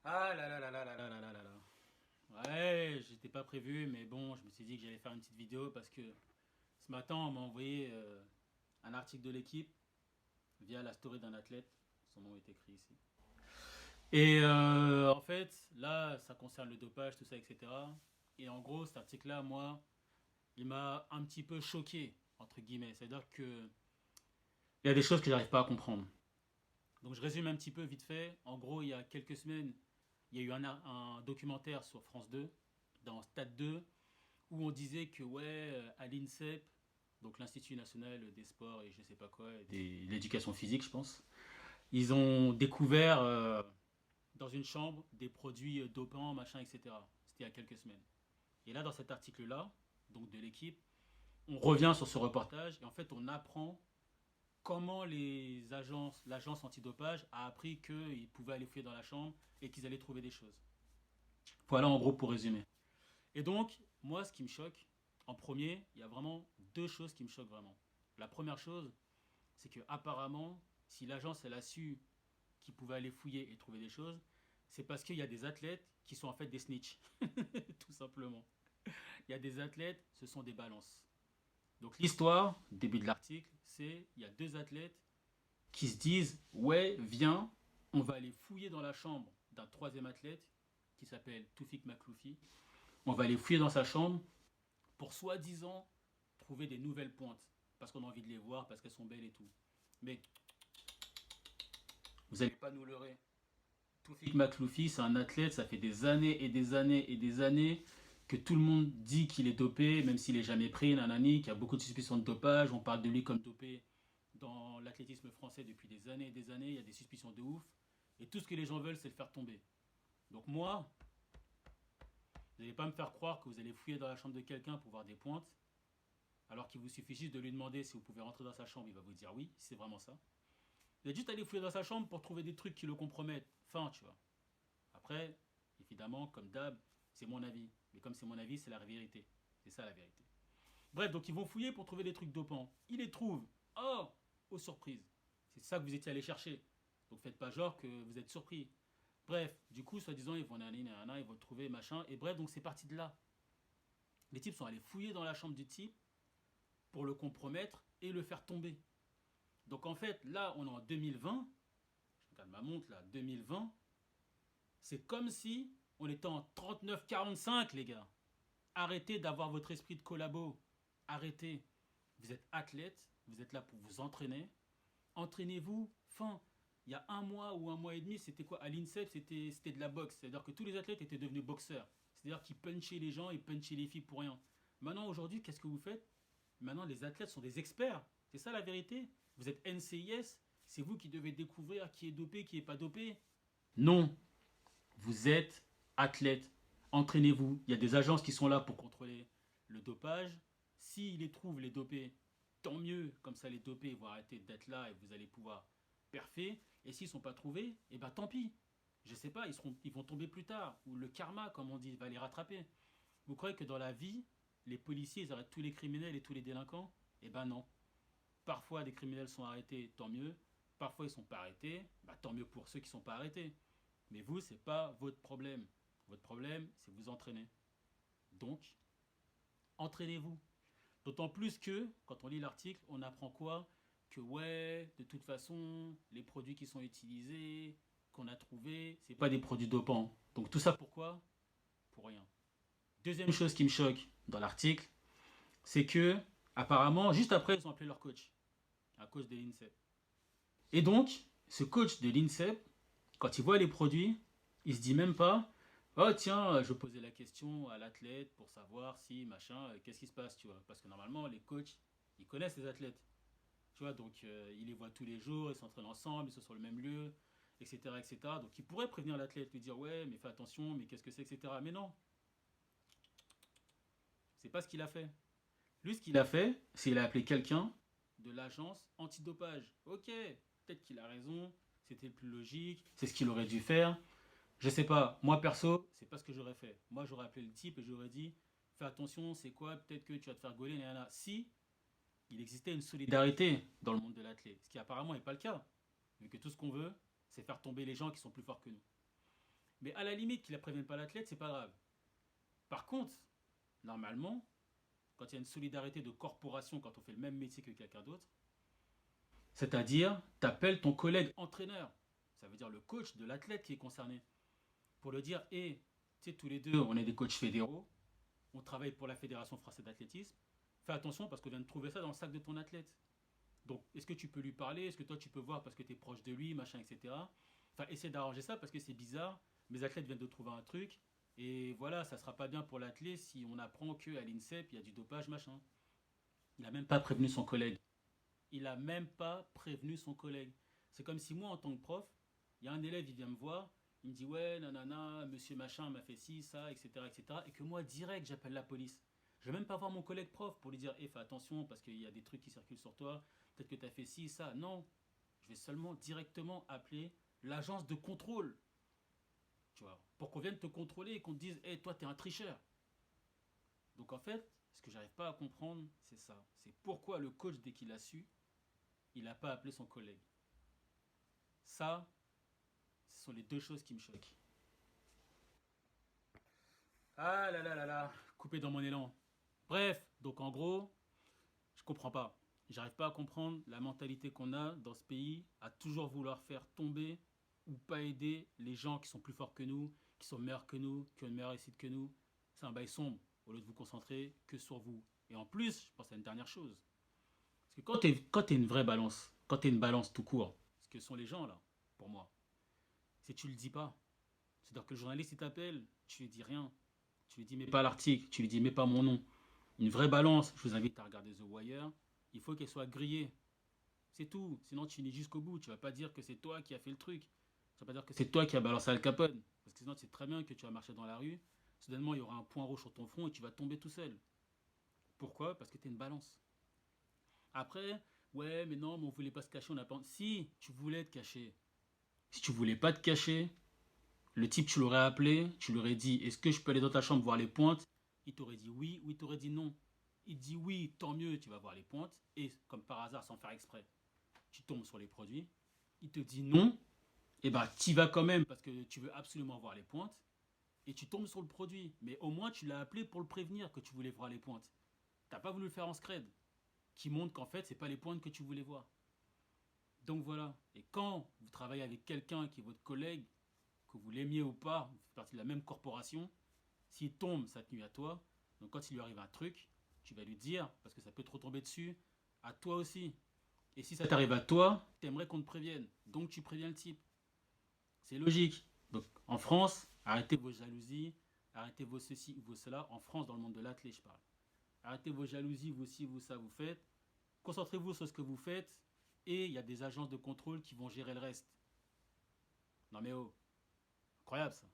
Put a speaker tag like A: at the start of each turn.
A: Ah là là là là là là là là là là. Ouais, j'étais pas prévu, mais bon, je me suis dit que j'allais faire une petite vidéo parce que ce matin, on m'a envoyé un article de l'équipe via la story d'un athlète. Son nom est écrit ici. Et en fait, là, ça concerne le dopage, tout ça, etc. Et en gros, cet article-là, moi, il m'a un petit peu choqué, entre guillemets. C'est-à-dire que il y a des choses que j'arrive pas à comprendre. Donc je résume un petit peu vite fait. En gros, il y a quelques semaines, il y a eu un documentaire sur France 2, dans Stade 2, où on disait que ouais, à l'INSEP, donc l'Institut national des sports et je sais pas quoi, de l'éducation physique, je pense, ils ont découvert dans une chambre des produits dopants, machin, etc. C'était il y a quelques semaines. Et là, dans cet article-là, donc de l'équipe, on revient sur ce reportage et en fait, on apprend comment l'agence antidopage a appris qu'ils pouvaient aller fouiller dans la chambre et qu'ils allaient trouver des choses. Voilà en gros pour résumer. Et donc, moi, ce qui me choque, en premier, il y a vraiment deux choses qui me choquent vraiment. La première chose, c'est que apparemment, si l'agence elle a su qu'ils pouvaient aller fouiller et trouver des choses, c'est parce qu'il y a des athlètes qui sont en fait des snitch, tout simplement. Il y a des athlètes, ce sont des balances. Donc l'histoire, début de l'article, c'est il y a deux athlètes qui se disent ouais, viens, on va aller fouiller dans la chambre d'un troisième athlète qui s'appelle Toufik Makloufi. On va aller fouiller dans sa chambre pour soi-disant trouver des nouvelles pointes. Parce qu'on a envie de les voir, parce qu'elles sont belles et tout. Mais vous n'allez pas nous leurrer. Toufik Makloufi, c'est un athlète, ça fait des années et des années et des années que tout le monde dit qu'il est dopé, même s'il est jamais pris, nanani, qu'il y a beaucoup de suspicions de dopage. On parle de lui comme dopé dans l'athlétisme français depuis des années et des années. Il y a des suspicions de ouf. Et tout ce que les gens veulent, c'est le faire tomber. Donc moi, vous n'allez pas me faire croire que vous allez fouiller dans la chambre de quelqu'un pour voir des pointes, alors qu'il vous suffit juste de lui demander si vous pouvez rentrer dans sa chambre, il va vous dire oui, c'est vraiment ça. Vous êtes juste allé fouiller dans sa chambre pour trouver des trucs qui le compromettent. Fin, tu vois. Après, évidemment, comme d'hab, c'est mon avis. Mais comme c'est mon avis, c'est la vérité. C'est ça la vérité. Bref, donc ils vont fouiller pour trouver des trucs dopants. Ils les trouvent. Oh, aux surprises. C'est ça que vous étiez allé chercher. Donc faites pas genre que vous êtes surpris. Bref, du coup, soi-disant, ils vont ils vont trouver machin. Et bref, donc c'est parti de là. Les types sont allés fouiller dans la chambre du type pour le compromettre et le faire tomber. Donc en fait, là, on est en 2020. Je regarde ma montre là, 2020. C'est comme si on était en 39-45, les gars. Arrêtez d'avoir votre esprit de collabo. Arrêtez. Vous êtes athlète, vous êtes là pour vous entraîner. Entraînez-vous. Fin. Il y a un mois ou un mois et demi, c'était quoi? À l'INSEP, c'était de la boxe. C'est-à-dire que tous les athlètes étaient devenus boxeurs. C'est-à-dire qu'ils punchaient les gens et punchaient les filles pour rien. Maintenant, aujourd'hui, qu'est-ce que vous faites? Maintenant, les athlètes sont des experts. C'est ça la vérité. Vous êtes NCIS. C'est vous qui devez découvrir qui est dopé, qui est pas dopé. Non, vous êtes athlète. Entraînez-vous. Il y a des agences qui sont là pour contrôler le dopage. S'ils les trouvent, les dopés, tant mieux. Comme ça, les dopés vont arrêter d'être là et vous allez pouvoir perfer. Et s'ils ne sont pas trouvés, eh ben tant pis. Je sais pas, ils vont tomber plus tard. Ou le karma, comme on dit, va les rattraper. Vous croyez que dans la vie, les policiers, ils arrêtent tous les criminels et tous les délinquants? Eh ben non. Parfois, des criminels sont arrêtés, tant mieux. Parfois, ils ne sont pas arrêtés. Bah, tant mieux pour ceux qui ne sont pas arrêtés. Mais vous, c'est pas votre problème. Votre problème, c'est vous entraîner. Donc, entraînez-vous. D'autant plus que, quand on lit l'article, on apprend quoi? Que ouais, de toute façon, les produits qui sont utilisés, qu'on a trouvés, c'est pas des produits dopants. Donc tout ça pourquoi? Pour rien. Deuxième chose qui me choque dans l'article, c'est que, apparemment, juste après, ils ont appelé leur coach, un coach de l'INSEP. Et donc, ce coach de l'INSEP, quand il voit les produits, il se dit même pas, oh tiens, je posais la question à l'athlète pour savoir si machin, qu'est-ce qui se passe, tu vois. Parce que normalement, les coachs, ils connaissent les athlètes. Tu vois, donc ils les voient tous les jours, ils s'entraînent ensemble, ils sont sur le même lieu, etc., etc. Donc ils pourraient prévenir l'athlète, lui dire, ouais, mais fais attention, mais qu'est-ce que c'est, etc. Mais non, c'est pas ce qu'il a fait. Lui, ce qu'il a fait, c'est qu'il a appelé quelqu'un de l'agence antidopage. Ok, peut-être qu'il a raison, c'était le plus logique, c'est ce qu'il aurait dû faire. Je sais pas, moi perso, c'est pas ce que j'aurais fait. Moi j'aurais appelé le type et j'aurais dit fais attention, c'est quoi, peut-être que tu vas te faire gauler, nanana. Si il existait une solidarité dans le monde de l'athlète, ce qui apparemment n'est pas le cas, vu que tout ce qu'on veut, c'est faire tomber les gens qui sont plus forts que nous. Mais à la limite, qu'il ne prévienne pas l'athlète, c'est pas grave. Par contre, normalement, quand il y a une solidarité de corporation, quand on fait le même métier que quelqu'un d'autre, c'est-à-dire, tu appelles ton collègue entraîneur, ça veut dire le coach de l'athlète qui est concerné, pour le dire, hé, tu sais, tous les deux, on est des coachs fédéraux, on travaille pour la Fédération française d'athlétisme, fais attention parce qu'on vient de trouver ça dans le sac de ton athlète. Donc, est-ce que tu peux lui parler? Est-ce que toi, tu peux voir parce que tu es proche de lui, machin, etc. Enfin, essaie d'arranger ça parce que c'est bizarre. Mes athlètes viennent de trouver un truc. Et voilà, ça sera pas bien pour l'athlète si on apprend qu'à l'INSEP, il y a du dopage, machin. Il n'a même pas prévenu son collègue. Il a même pas prévenu son collègue. C'est comme si moi, en tant que prof, il y a un élève, il vient me voir, il me dit ouais, nanana, monsieur machin m'a fait ci, ça, etc., etc. Et que moi, direct, j'appelle la police. Je vais même pas voir mon collègue prof pour lui dire, fais attention parce qu'il y a des trucs qui circulent sur toi, peut-être que tu as fait ci, ça. Non, je vais seulement directement appeler l'agence de contrôle, tu vois, pour qu'on vienne te contrôler et qu'on te dise, toi, t'es un tricheur. Donc en fait, ce que j'arrive pas à comprendre, c'est ça. C'est pourquoi le coach, dès qu'il a su, il n'a pas appelé son collègue. Ça, ce sont les deux choses qui me choquent. Ah là là là là, coupé dans mon élan. Bref, donc en gros, je comprends pas. J'arrive pas à comprendre la mentalité qu'on a dans ce pays à toujours vouloir faire tomber ou pas aider les gens qui sont plus forts que nous, qui sont meilleurs que nous, qui ont une meilleure réussite que nous. C'est un bail sombre au lieu de vous concentrer que sur vous. Et en plus, je pense à une dernière chose. Parce que quand t'es une vraie balance, quand t'es une balance tout court, ce que sont les gens là, pour moi, c'est que tu le dis pas. C'est-à-dire que le journaliste il t'appelle, tu lui dis rien. Tu lui dis mets pas l'article, tu lui dis mets pas mon nom. Une vraie balance, je vous invite à regarder The Wire, il faut qu'elle soit grillée. C'est tout. Sinon tu finis jusqu'au bout. Tu vas pas dire que c'est toi qui as fait le truc. Tu vas pas dire que c'est toi qui as balancé Al Capone. Parce que sinon tu sais très bien que tu vas marcher dans la rue. Soudainement il y aura un point rouge sur ton front et tu vas tomber tout seul. Pourquoi? Parce que tu es une balance. Après, ouais mais non, mais on voulait pas se cacher, on a pas. Si tu voulais te cacher. Si tu voulais pas te cacher, le type, tu l'aurais appelé, tu lui aurais dit, est-ce que je peux aller dans ta chambre voir les pointes? Il t'aurait dit oui ou il t'aurait dit non. Il dit oui, tant mieux, tu vas voir les pointes. Et comme par hasard, sans faire exprès, tu tombes sur les produits. Il te dit non, et bah tu vas quand même parce que tu veux absolument voir les pointes. Et tu tombes sur le produit. Mais au moins, tu l'as appelé pour le prévenir que tu voulais voir les pointes. T'as pas voulu le faire en scred, qui montre qu'en fait, c'est pas les pointes que tu voulais voir. Donc voilà. Et quand vous travaillez avec quelqu'un qui est votre collègue, que vous l'aimiez ou pas, vous faites partie de la même corporation, s'il tombe, ça te nuit à toi. Donc quand il lui arrive un truc, tu vas lui dire, parce que ça peut trop tomber dessus, à toi aussi. Et si ça t'arrive à toi, t'aimerais qu'on te prévienne. Donc tu préviens le type. C'est logique. Donc en France, arrêtez vos jalousies, arrêtez vos ceci, vos cela. En France, dans le monde de l'athlète, je parle. Arrêtez vos jalousies, vous ci, vous ça, vous faites. Concentrez-vous sur ce que vous faites. Et il y a des agences de contrôle qui vont gérer le reste. Non mais oh, incroyable ça.